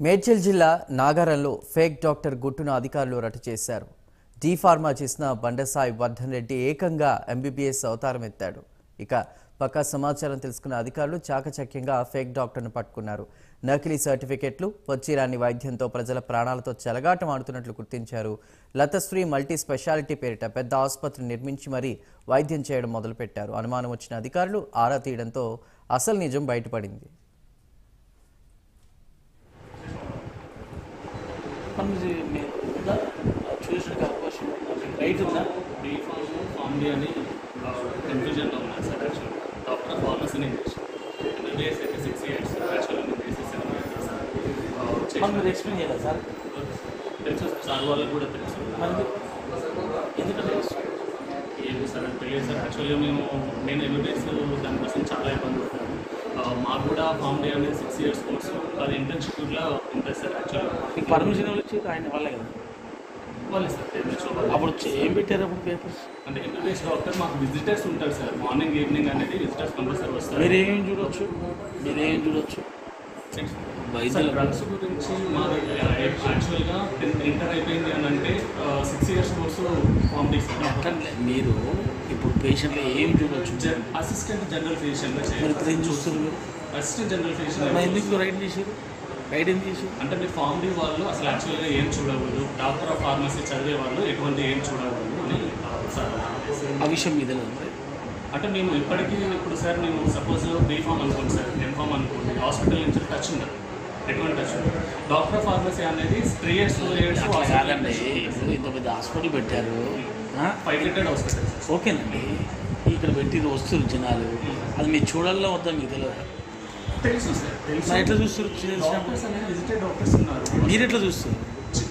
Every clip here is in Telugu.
మేడ్చల్ జిల్లా నాగారంలో ఫేక్ డాక్టర్ గుట్టును అధికారులు రట్టు చేశారు. డి ఫార్మా చేసిన బండసాయి వర్ధన్ రెడ్డి ఏకంగా ఎంబీబీఎస్ అవతారం ఎత్తాడు. ఇక పక్కా సమాచారం తెలుసుకున్న అధికారులు చాకచక్యంగా ఫేక్ డాక్టర్ను పట్టుకున్నారు. నకిలీ సర్టిఫికెట్లు, వచ్చిరాని వైద్యంతో ప్రజల ప్రాణాలతో చెలగాటం ఆడుతున్నట్లు గుర్తించారు. లతశ్రీ మల్టీ స్పెషాలిటీ పేరిట పెద్ద ఆసుపత్రి నిర్మించి మరీ వైద్యం చేయడం మొదలుపెట్టారు. అనుమానం వచ్చిన అధికారులు ఆరా తీయడంతో అసలు నిజం బయటపడింది. చూసిన అవకాశం రైట్ ఉందా? బీ ఫార్మీ అని కన్ఫ్యూజన్లో ఉన్నారు సార్. యాక్చువల్ డాక్టర్ ఫార్మసీ నేను ఎంబీబీఎస్ అయితే 6 years యాక్చువల్గా నేను చేసి 7 years సార్. మీరు ఎక్స్ప్లెయిన్ చేయాలి సార్. తెలుసు సార్, వాళ్ళకి కూడా తెలుసు. ఎందుకంటే ఏమి సార్ అని తెలియదు సార్. యాక్చువల్గా నేను ఎంబీబీఎస్ దానికోసం చాలా ఇబ్బంది పడ్డాను. మాకు కూడా ఫార్మీ అనేది 6 years కోర్సు, అది ఇంటర్న్షిప్లో ఉంటుంది సార్. యాక్చువల్గా మీకు పర్మిషన్ వచ్చి ఆయన వాళ్ళే కదా వాళ్ళే సార్. అప్పుడు ఏం పెట్టారు అప్పుడు పేపర్స్ అంటే ఎంబీబీఎస్ డాక్టర్ మాకు విజిటర్స్ ఉంటారు సార్. మార్నింగ్ ఈవినింగ్ అనేది విజిటర్స్ కంపల్సరీ వస్తారు. మీరేం చూడొచ్చు డ్రగ్స్ గురించి మాది యాక్చువల్గా ఇంటర్ అయిపోయింది అని అంటే 6 years కోర్సు ఫార్మీ సార్. మీరు ఇప్పుడు పేషెంట్లో ఏం చూడొచ్చు? అసిస్టెంట్ జనరల్ ఫిజిషియన్గా చేయాలి. చూస్తున్నారు అసిస్టెంట్ జనరల్ ఫిజిషియన్. ఎందుకు రైట్ చేశారు? అంటే మీ ఫార్మీ వాళ్ళు అసలు యాక్చువల్గా ఏం చూడకూడదు, డాక్టర్ ఆఫ్ ఫార్మసీ చదివే వాళ్ళు ఎటువంటి ఏం చూడకూడదు అని సార్ ఆ విషయం మీద. అంటే మేము ఇప్పటికీ ఇప్పుడు సార్ మేము సపోజ్ బీ ఫార్మ్ అనుకోండి సార్, ఎంఫార్మ్ అనుకోండి, హాస్పిటల్ నుంచి టచ్ ఉండదు, ఎటువంటి టచ్ ఉండదు. డాక్టర్ ఆఫ్ ఫార్మసీ అనేది 3 years 4 years కాదండి. ఇప్పుడు ఇంత పెద్ద హాస్పిటల్ పెట్టారు, 5 rated హాస్పిటల్. ఓకేనండి, ఇక్కడ పెట్టి వస్తున్నారు జనాలు, అది మీరు చూడాలో వద్దా మీకు తెలియదు? తెలుసు సార్. తెలుసు. ఎట్లా చూస్తారు? డాక్టర్స్ అనేది విజిటెడ్ డాక్టర్స్ ఉన్నారు. మీరు ఎట్లా చూస్తారు?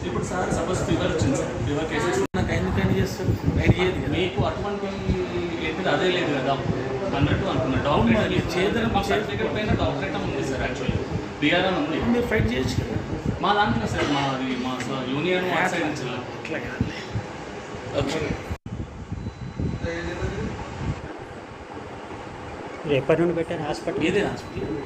ఇప్పుడు సార్ సపోజ్ ఫీవర్ వచ్చింది సార్, ఫీవర్ కేసెస్ నాకు ఎందుకంటే చేస్తారు గైడ్ చేయదు. మీకు అటువంటి ఏంటి అదే లేదు కదా అన్నట్టు అనుకున్నారు. డాక్టరేట్ చేద్దాం, మా సర్టిఫికేట్ పైన డాక్టరేట్ ఉంది సార్. యాక్చువల్లీ బీఆర్ఎన్ ఉంది. మీరు ఫైట్ చేయొచ్చు కదా మా దాంట్లో సార్. మా యూనియన్ సైడ్ నుంచి అట్లా కాదు. ఓకే, ఎప్పటి నుండి పెట్టారు హాస్పిటల్? ఏదే హాస్పిటల్